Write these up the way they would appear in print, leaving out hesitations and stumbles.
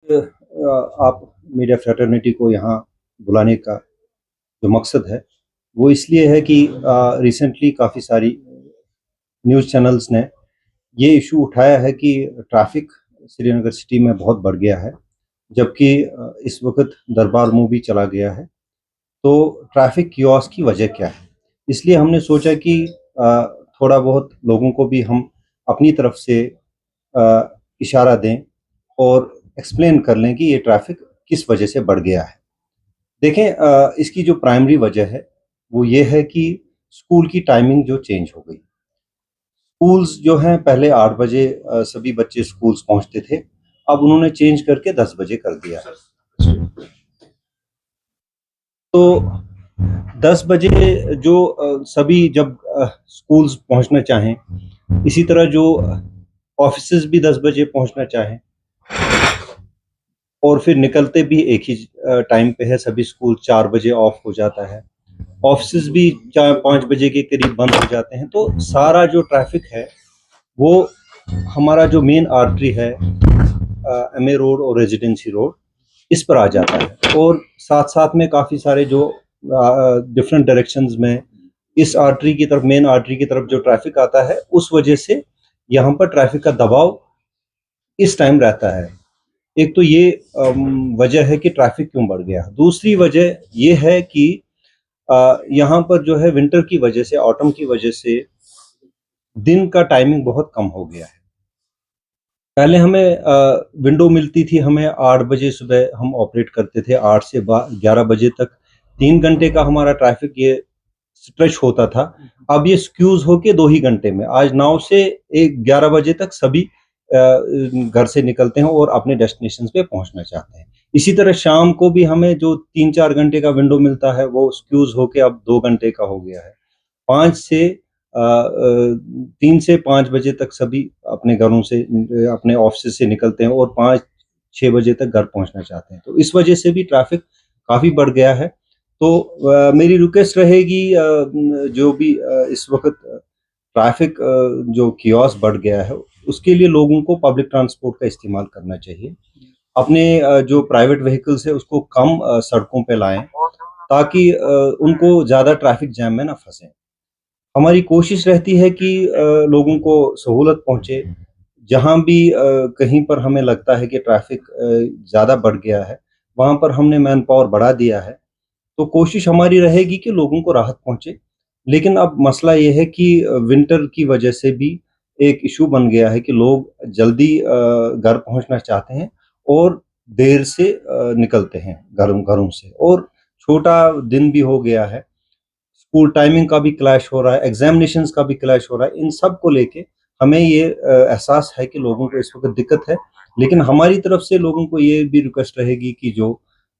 आप media fraternity को यहाँ बुलाने का जो मकसद है वो इसलिए है कि रिसेंटली काफ़ी सारी न्यूज़ चैनल्स ने ये इशू उठाया है कि ट्रैफिक श्रीनगर सिटी में बहुत बढ़ गया है, जबकि इस वक्त दरबार मूवी चला गया है। तो ट्रैफिक कियोस्क की वजह क्या है? इसलिए हमने सोचा कि थोड़ा बहुत लोगों को भी हम अपनी तरफ से इशारा दें और एक्सप्लेन कर लें कि ये ट्रैफिक किस वजह से बढ़ गया है। देखें, इसकी जो प्राइमरी वजह है वो ये है कि स्कूल की टाइमिंग जो चेंज हो गई। स्कूल्स जो हैं पहले 8 बजे सभी बच्चे स्कूल्स पहुंचते थे, अब उन्होंने चेंज करके 10 बजे कर दिया है। तो 10 बजे जो सभी जब स्कूल्स पहुंचना चाहें, इसी तरह जो ऑफिसेज भी 10 बजे पहुंचना चाहें और फिर निकलते भी एक ही टाइम पे है, सभी स्कूल 4 बजे ऑफ हो जाता है, ऑफिसेज भी 4-5 बजे के करीब बंद हो जाते हैं। तो सारा जो ट्रैफिक है वो हमारा जो मेन आर्टरी है एमए रोड और रेजिडेंसी रोड, इस पर आ जाता है और साथ साथ में काफ़ी सारे जो डिफरेंट डायरेक्शंस में इस आर्टरी की तरफ, मेन आर्टरी की तरफ जो ट्रैफिक आता है, उस वजह से यहाँ पर ट्रैफिक का दबाव इस टाइम रहता है। एक तो ये वजह है कि ट्रैफिक क्यों बढ़ गया। दूसरी वजह ये है कि यहाँ पर जो है विंटर की वजह से, ऑटम की वजह से दिन का टाइमिंग बहुत कम हो गया है। पहले हमें विंडो मिलती थी, हमें 8 बजे सुबह हम ऑपरेट करते थे, 8 से 11 बजे तक 3 घंटे का हमारा ट्रैफिक ये स्ट्रेच होता था। अब ये स्क्यूज होके 2 ही घंटे में, आज 9 से 11 बजे तक सभी घर से निकलते हैं और अपने डेस्टिनेशन पे पहुंचना चाहते हैं। इसी तरह शाम को भी हमें जो 3-4 घंटे का विंडो मिलता है वो स्क्यूज होके अब 2 घंटे का हो गया है। 5 से 3 से 5 बजे तक सभी अपने घरों से, अपने ऑफिस से निकलते हैं और 5-6 बजे तक घर पहुंचना चाहते हैं। तो इस वजह से भी ट्रैफिक काफ़ी बढ़ गया है। तो मेरी रिक्वेस्ट रहेगी, जो भी इस वक्त ट्रैफिक जो कियोस्क बढ़ गया है, उसके लिए लोगों को पब्लिक ट्रांसपोर्ट का इस्तेमाल करना चाहिए। अपने जो प्राइवेट व्हीकल्स है उसको कम सड़कों पे लाएं, ताकि उनको ज़्यादा ट्रैफिक जैम में ना फंसें। हमारी कोशिश रहती है कि लोगों को सहूलत पहुँचे। जहाँ भी कहीं पर हमें लगता है कि ट्रैफ़िक ज़्यादा बढ़ गया है, वहाँ पर हमने मैन पावर बढ़ा दिया है। तो कोशिश हमारी रहेगी कि लोगों को राहत पहुँचे। लेकिन अब मसला ये है कि विंटर की वजह से भी एक इश्यू बन गया है कि लोग जल्दी घर पहुँचना चाहते हैं और देर से निकलते हैं घरों घरों से, और छोटा दिन भी हो गया है। स्कूल टाइमिंग का भी क्लैश हो रहा है, एग्जामिनेशंस का भी क्लैश हो रहा है। इन सब को लेके हमें ये एहसास है कि लोगों को इस वक़्त दिक्कत है, लेकिन हमारी तरफ से लोगों को ये भी रिक्वेस्ट रहेगी कि जो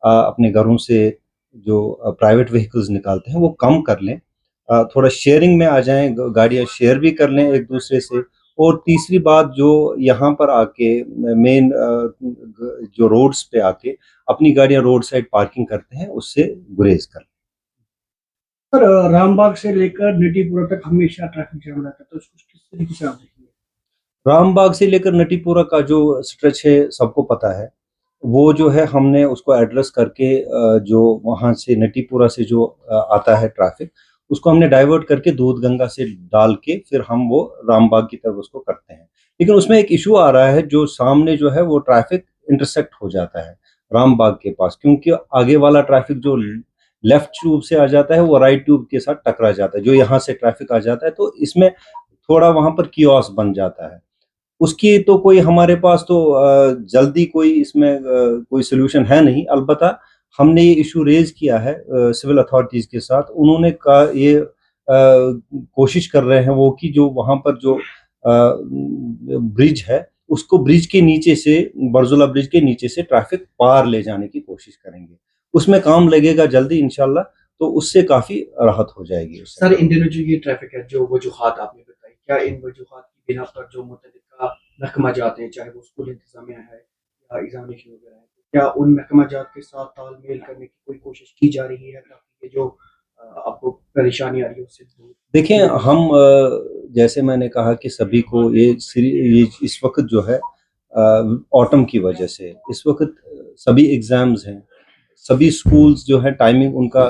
अपने घरों से जो प्राइवेट व्हीकल्स निकालते हैं, वो कम कर लें। थोड़ा शेयरिंग में आ जाएँ, ग गाड़ियाँ शेयर भी कर लें एक-दूसरे से। और तीसरी बात, जो यहाँ पर आके मेन जो रोड्स पे आके अपनी गाड़ियाँ रोड साइड पार्किंग करते हैं, उससे गुरेज़ करें। सर, रामबाग से लेकर निटीपुरा तक हमेशा ट्रैफिक जाम रहता है, तो उसको किस तरीके से आप देखेंगे? रामबाग से लेकर नटीपुरा का जो स्ट्रेच है सबको पता है। वो जो है हमने उसको एड्रेस करके जो वहाँ से नटीपुरा से जो आता है ट्रैफ़िक, उसको हमने डाइवर्ट करके दूधगंगा से डाल के फिर हम वो रामबाग की तरफ उसको करते हैं। लेकिन उसमें एक इश्यू आ रहा है, जो सामने जो है वो ट्रैफ़िक इंटरसेक्ट हो जाता है रामबाग के पास, क्योंकि आगे वाला ट्रैफ़िक जो लेफ्ट ट्यूब से आ जाता है वो राइट ट्यूब के साथ टकरा जाता है, जो यहाँ से ट्रैफ़िक आ जाता है, तो इसमें थोड़ा वहाँ पर कियोस्क बन जाता है। उसकी तो कोई हमारे पास तो जल्दी कोई इसमें कोई सॉल्यूशन है नहीं। अलबत्ता हमने ये इश्यू रेज़ किया है सिविल अथॉरिटीज़ के साथ। उन्होंने कहा ये कोशिश कर रहे हैं वो कि जो वहाँ पर जो ब्रिज है, उसको ब्रिज के नीचे से, बरज़ुला ब्रिज के नीचे से ट्रैफ़िक पार ले जाने की कोशिश करेंगे। उसमें काम लगेगा जल्दी इंशाअल्लाह, तो उससे काफ़ी राहत हो जाएगी उससे। सर, इन दिनों जो ये ट्रैफिक है, जो वजूहात आपने बताई, क्या इन वजूहात की बिना पर जो मुतल्लिका महकमा जाते हैं, चाहे वो स्कूल इंतजामिया है या एग्जामिनेशन वगैरह है, क्या उन महकमा जात के साथ तालमेल करने की कोई कोशिश की जा रही है, ताकि ये जो आपको परेशानी आ रही है उससे दूर? देखिए, हम जैसे मैंने कहा कि सभी को ये इस वक़्त जो है ऑटम की वजह से इस वक्त सभी एग्जाम्स हैं, सभी स्कूल्स जो है टाइमिंग उनका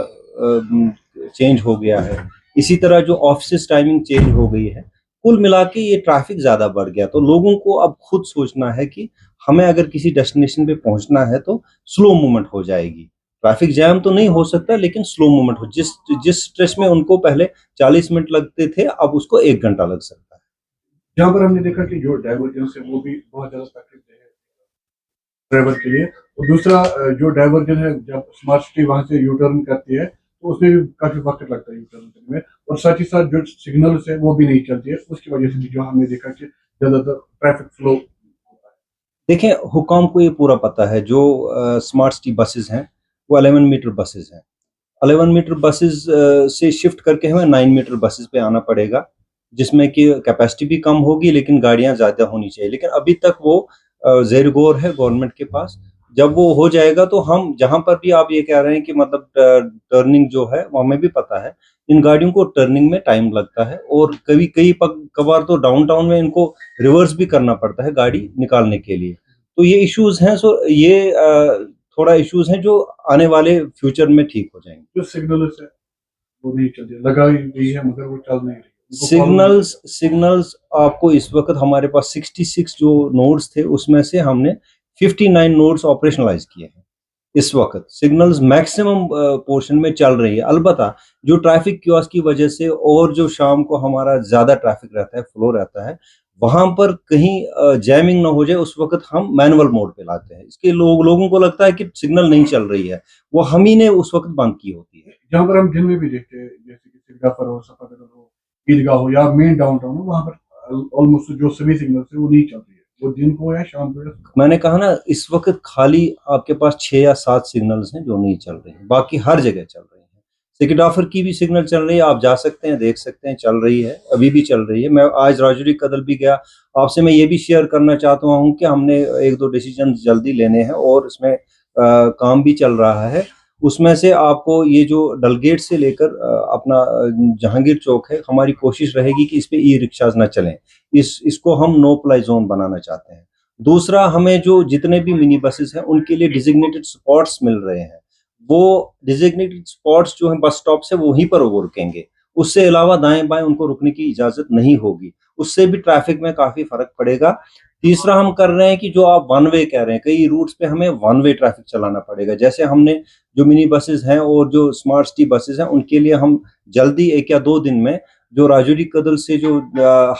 चेंज हो गया है। इसी तरह जो ऑफिस टाइमिंग चेंज हो गई है। कुल मिला के ये ट्रैफिक ज़्यादा बढ़ गया, तो लोगों को अब खुद सोचना है कि हमें अगर किसी डेस्टिनेशन पे पहुंचना है तो स्लो मूवमेंट हो जाएगी। ट्रैफिक जैम तो नहीं हो सकता, लेकिन स्लो मूवमेंट हो, जिस जिस स्ट्रेच में उनको पहले 40 मिनट लगते थे अब उसको 1 घंटा लग सकता है। जहाँ पर हमने देखा कि जो डाइवर्जेंस है वो भी बहुत ज़्यादा तकलीफ है ड्राइवर के लिए। और दूसरा जो डाइवर्जन है, जब स्मार्ट सिटी वहाँ से यू टर्न करती है तो उसमें भी काफ़ी वक्त लगता है यू टर्न करने में, और साथ ही साथ जो सिग्नल्स है वो भी नहीं चलती है, उसकी वजह से भी जो हमने देखा कि ज़्यादातर ट्रैफिक फ्लो होता है। देखें, हुकाम को ये पूरा पता है, जो स्मार्ट सिटी बसेस हैं वो 11 मीटर बसेस हैं। 11 मीटर बसेस से शिफ्ट करके हमें 9 मीटर बसेस पे आना पड़ेगा, जिसमें कि कैपेसिटी भी कम होगी लेकिन गाड़ियां ज़्यादा होनी चाहिए। लेकिन अभी तक वो ज़ेर गौर है गवर्नमेंट के पास। जब वो हो जाएगा तो हम जहाँ पर भी आप ये कह रहे हैं कि मतलब टर्निंग जो है वो हमें भी पता है, इन गाड़ियों को टर्निंग में टाइम लगता है और कभी कई कबार तो डाउनटाउन में इनको रिवर्स भी करना पड़ता है गाड़ी निकालने के लिए। तो ये इश्यूज हैं, सो ये थोड़ा इश्यूज हैं जो आने वाले फ्यूचर में ठीक हो जाएंगे। जो सिग्नल्स है वो नहीं चलती है, लगाई गई है मगर वो चल नहीं रही, उनको follow नहीं सिग्नल्स आपको इस वक्त हमारे पास 66 जो नोड्स थे उसमें से हमने 59 नोड्स ऑपरेशनलाइज किए हैं। इस वक्त सिग्नल्स मैक्सिमम पोर्शन में चल रही है। अलबत्ता जो ट्रैफिक क्योस की वजह से और जो शाम को हमारा ज़्यादा ट्रैफिक रहता है, फ्लो रहता है, वहाँ पर कहीं जैमिंग ना हो जाए उस वक्त हम मैनुअल मोड पे लाते हैं। इसके लोगों को लगता है कि सिग्नल नहीं चल रही है, वो हम ही ने उस वक्त बंद की होती है। जहाँ पर हम दिन में भी देखते हैं, जैसे कि सिरगाफर हो, सफाकदल हो, ईदगाह हो या मेन डाउनटाउन हो, वहाँ पर ऑलमोस्ट जो सभी सिग्नल्स है वो नहीं चल रही है, वो दिन को या शाम को या मैंने कहा ना, इस वक्त खाली आपके पास 6 या 7 सिग्नल्स हैं जो नहीं चल रही हैं, बाकी हर जगह चल रही हैं। सिकडाफर की भी सिग्नल चल रही है, आप जा सकते हैं, देख सकते हैं, चल रही है, अभी भी चल रही है। मैं आज राजौरी कदल भी गया, आपसे मैं ये भी शेयर करना चाहता हूँ कि हमने 1-2 डिसीजन जल्दी लेने हैं और इसमें काम भी चल रहा है। उसमें से आपको ये जो डलगेट से लेकर अपना जहांगीर चौक है, हमारी कोशिश रहेगी कि इस पे ई रिक्शाज ना चलें। इसको हम नो प्लाई जोन बनाना चाहते हैं। दूसरा, हमें जो जितने भी मिनी बसेस हैं उनके लिए डिजिग्नेटेड स्पॉट्स मिल रहे हैं। वो डिजिग्नेटेड स्पॉट्स जो हैं बस स्टॉप से वहीं पर वो रुकेंगे, उससे अलावा दाएं बाएं उनको रुकने की इजाजत नहीं होगी। उससे भी ट्रैफिक में काफी फर्क पड़ेगा। तीसरा, हम कर रहे हैं कि जो आप वन वे कह रहे हैं, कई रूट्स पे हमें वन वे ट्रैफिक चलाना पड़ेगा। जैसे हमने जो मिनी बसेस हैं और जो स्मार्ट सिटी बसेस हैं उनके लिए हम जल्दी 1 या 2 दिन में जो राजौरी कदल से जो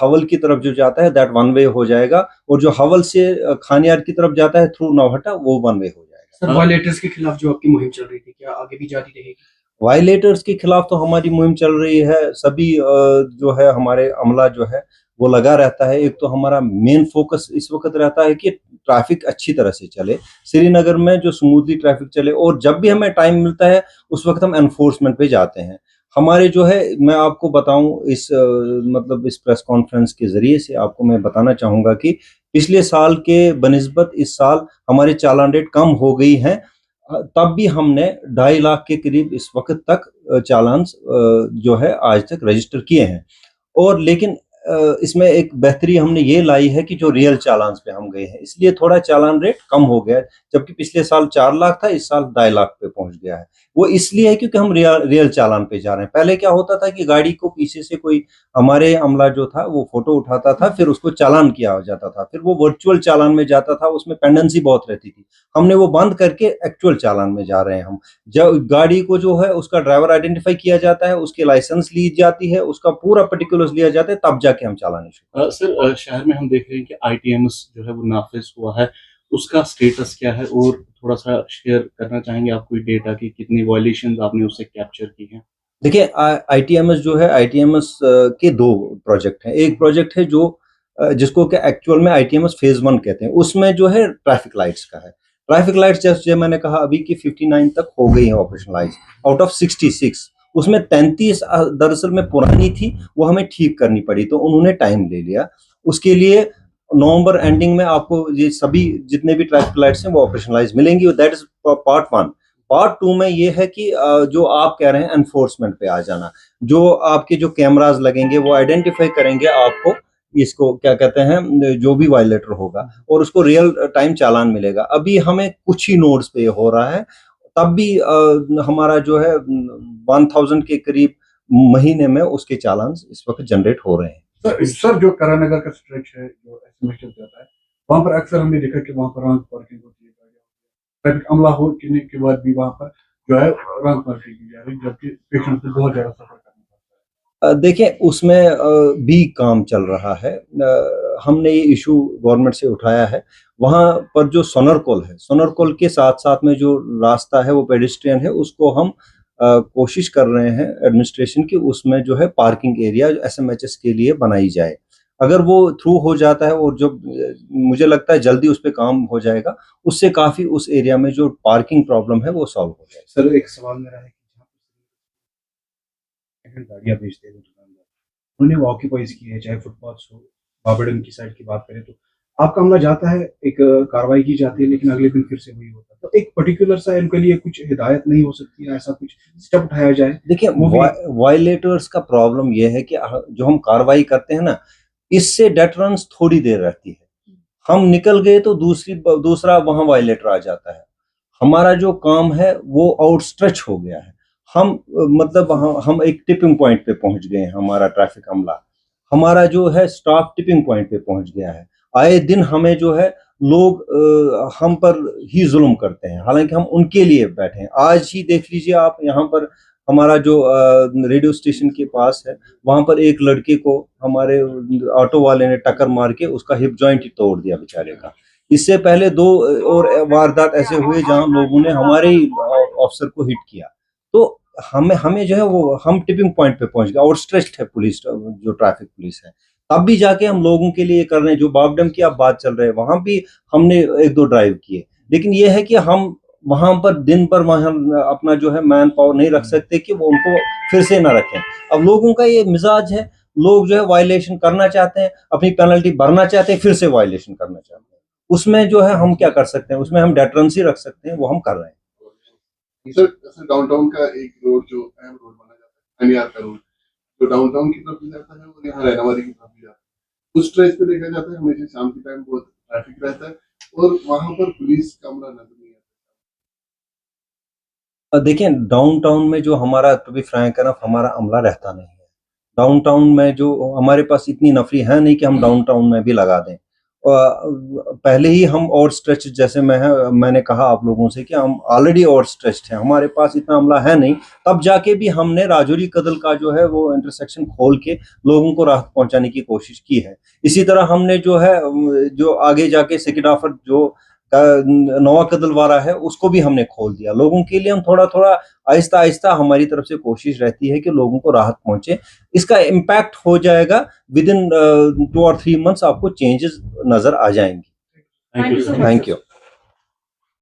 हवल की तरफ जो जाता है दैट वन वे हो जाएगा, और जो हवल से खानियार की तरफ जाता है थ्रू नौहट्टा वो वन वे हो जाएगा। सर, वायलेटर्स के खिलाफ जो आपकी मुहिम चल रही थी, क्या आगे भी जारी रहेगी? वायलेटर्स के खिलाफ तो हमारी मुहिम चल रही है। सभी जो है हमारे अमला जो है वो लगा रहता है। एक तो हमारा मेन फोकस इस वक्त रहता है कि ट्रैफिक अच्छी तरह से चले, श्रीनगर में जो स्मूथली ट्रैफिक चले, और जब भी हमें टाइम मिलता है उस वक्त हम एनफोर्समेंट पे जाते हैं। हमारे जो है, मैं आपको बताऊं, इस मतलब इस प्रेस कॉन्फ्रेंस के जरिए से आपको मैं बताना चाहूंगा कि पिछले साल के बनिस्बत इस साल हमारे चालान रेट कम हो गई हैं। तब भी हमने 2.5 लाख के करीब इस वक्त तक चालान जो है आज तक रजिस्टर किए हैं। और लेकिन इसमें एक बेहतरी हमने ये लाई है कि जो रियल चालान पे हम गए हैं, इसलिए थोड़ा चालान रेट कम हो गया है। जबकि पिछले साल 4 लाख था, इस साल 2.5 लाख पे पहुंच गया है। वो इसलिए है क्योंकि हम रियल चालान पे जा रहे हैं। पहले क्या होता था कि गाड़ी को पीछे से कोई हमारे अमला जो था वो फोटो उठाता था, फिर उसको चालान किया जाता था, फिर वो वर्चुअल चालान में जाता था, उसमें पेंडेंसी बहुत रहती थी। हमने वो बंद करके एक्चुअल चालान में जा रहे हैं हम। जब गाड़ी को जो है उसका ड्राइवर आइडेंटिफाई किया जाता है, उसकी लाइसेंस ली जाती है, उसका पूरा पर्टिकुलर्स लिया जाता है, तब जाके हम चालान शुरू। सर, शहर में हम देख रहे हैं कि ITMS जो है वो नाफिज हुआ है, उसका स्टेटस क्या है, और थोड़ा सा शेयर करना चाहेंगे आप कोई डेटा की कितनी वायलेशन आपने उससे कैप्चर की है? देखिए, ITMS जो है, ITMS के 2 प्रोजेक्ट हैं। एक प्रोजेक्ट है जो जिसको कि एक्चुअल में ITMS फेज 1 कहते हैं। उसमें जो है ट्रैफिक लाइट्स का है। ट्रैफिक लाइट्स जैसे मैंने कहा अभी कि 59 तक हो गई है ऑपरेशनलाइज आउट ऑफ 66। उसमें 33 दरअसल में पुरानी थी, वो हमें ठीक करनी पड़ी, तो उन्होंने टाइम ले लिया। उसके लिए नवंबर एंडिंग में आपको ये सभी जितने भी ट्रैफिक लाइट्स हैं वो ऑपरेशनलाइज मिलेंगी। That is part 1। पार्ट 2 में ये है कि जो आप कह रहे हैं एनफोर्समेंट पे आ जाना, जो आपके जो कैमरास लगेंगे वो आइडेंटिफाई करेंगे आपको इसको क्या कहते हैं, जो भी वायलेटर होगा, और उसको रियल टाइम चालान मिलेगा। अभी हमें कुछ ही नोड्स पे हो रहा है, तब भी हमारा जो है 1000 के करीब महीने में उसके चालान इस वक्त जनरेट हो रहे हैं। सर जो करानगर का स्ट्रेच है जो एसएमएस चल जाता है, वहाँ पर अक्सर हमने देखा कि वहाँ पर रॉन्ग पार्किंग होती है, ट्रैफिक अमला होने के बाद भी वहाँ पर जो है रॉन्ग पार्किंग की जा रही है, जबकि पेशेंट को बहुत ज्यादा सफर करना पड़ता है। देखिए उसमें भी काम चल रहा है। हमने ये इशू गवर्नमेंट से उठाया है। वहाँ पर जो सोनरकोल है, सोनरकोल के साथ साथ में जो रास्ता है वो पेडेस्ट्रियन है, उसको हम कोशिश कर रहे हैं एडमिनिस्ट्रेशन की, उसमें जो है पार्किंग एरिया एसएमएचएस के लिए बनाई जाए। अगर वो थ्रू हो जाता है और जो मुझे लगता है जल्दी उस पर काम हो जाएगा, उससे काफी उस एरिया में जो पार्किंग प्रॉब्लम है वो सॉल्व हो जाएगा। सर एक सवाल मेरा है कि गाड़ियाँ बेचते हैं दुकानदार, उन्होंने वो ऑक्यूपाइज की है, चाहे फुटपाथ हो, बाबेडन की साइड की बात करें तो आपका मामला जाता है, एक कार्रवाई की जाती है, लेकिन अगले दिन फिर से वही होता है। तो एक पर्टिकुलर सा इनके लिए कुछ हिदायत नहीं हो सकती है, ऐसा कुछ स्टेप उठाया जाए? देखिए वायलेटर्स का प्रॉब्लम यह है कि जो हम कार्रवाई करते हैं ना, इससे डेटरेंस थोड़ी देर रहती है। हम निकल गए तो दूसरा वहां वायलेटर आ जाता है। हमारा जो काम है वो आउटस्ट्रेच हो गया है। हम मतलब हम एक टिपिंग पॉइंट पे पहुंच गए हैं। हमारा ट्रैफिक अमला, हमारा जो है स्टाफ टिपिंग पॉइंट पे पहुंच गया है। आए दिन हमें जो है लोग हम पर ही जुल्म करते हैं, हालांकि हम उनके लिए बैठे हैं। आज ही देख लीजिए आप, यहाँ पर हमारा जो रेडियो स्टेशन के पास है, वहां पर एक लड़के को हमारे ऑटो वाले ने टक्कर मार के उसका हिप जॉइंट ही तोड़ दिया बेचारे का। इससे पहले 2 और वारदात ऐसे हुए जहां लोगों ने हमारे ही ऑफिसर को हिट किया। तो हमें जो है वो हम टिपिंग पॉइंट पे पहुंच गए। आउटस्ट्रेच्ड है पुलिस, जो ट्रैफिक पुलिस है। तब भी जाके हम लोगों के लिए कर रहे हैं। जो बाबडम की आप बात चल रहे हैं, वहां भी हमने 1-2 ड्राइव किए, लेकिन ये है कि हम वहां पर दिन पर वहां अपना जो है मैन पावर नहीं रख सकते कि वो उनको फिर से ना रखें। अब लोगों का ये मिजाज है, लोग जो है वायलेशन करना चाहते हैं, अपनी पेनल्टी भरना चाहते हैं, फिर से वायलेशन करना चाहते हैं। उसमें जो है हम क्या कर सकते हैं, उसमें हम डेटरेंसी रख सकते हैं, वो हम कर रहे हैं। सर डाउनटाउन का एक रोड जो अहम रोड माना जाता है, अनियार का रोड, जो डाउनटाउन की तरफ भी जाता है और यहाँ रैनावाड़ी की तरफ भी जाता है, उस स्ट्रेच पे देखा जाता है हमेशा शाम के टाइम बहुत ट्रैफिक रहता है और वहां पर पुलिस का अमला नजर नहीं आता। देखिए डाउनटाउन में जो हमारा, टू बी फ्रैंक एनफ, हमारा अमला रहता नहीं है। डाउनटाउन में जो हमारे पास इतनी नफरी है नहीं कि हम डाउनटाउन में भी लगा दें। पहले ही हम और स्ट्रेच, जैसे मैंने कहा आप लोगों से कि हम ऑलरेडी और स्ट्रेच्ड हैं, हमारे पास इतना अमला है नहीं। तब जाके भी हमने राजौरी कदल का जो है वो इंटरसेक्शन खोल के लोगों को राहत पहुंचाने की कोशिश की है। इसी तरह हमने जो है जो आगे जाके सिकिडाफर जो नवा कदल वाला है, उसको भी हमने खोल दिया। लोगों के लिए हम थोड़ा थोड़ा आहिस्ता आहिस्ता, हमारी तरफ से कोशिश रहती है कि लोगों को राहत पहुंचे। इसका इम्पैक्ट हो जाएगा विद इन 2 और 3 मंथ्स, आपको चेंजेस नजर आ जाएंगे। Thank you. Thank you.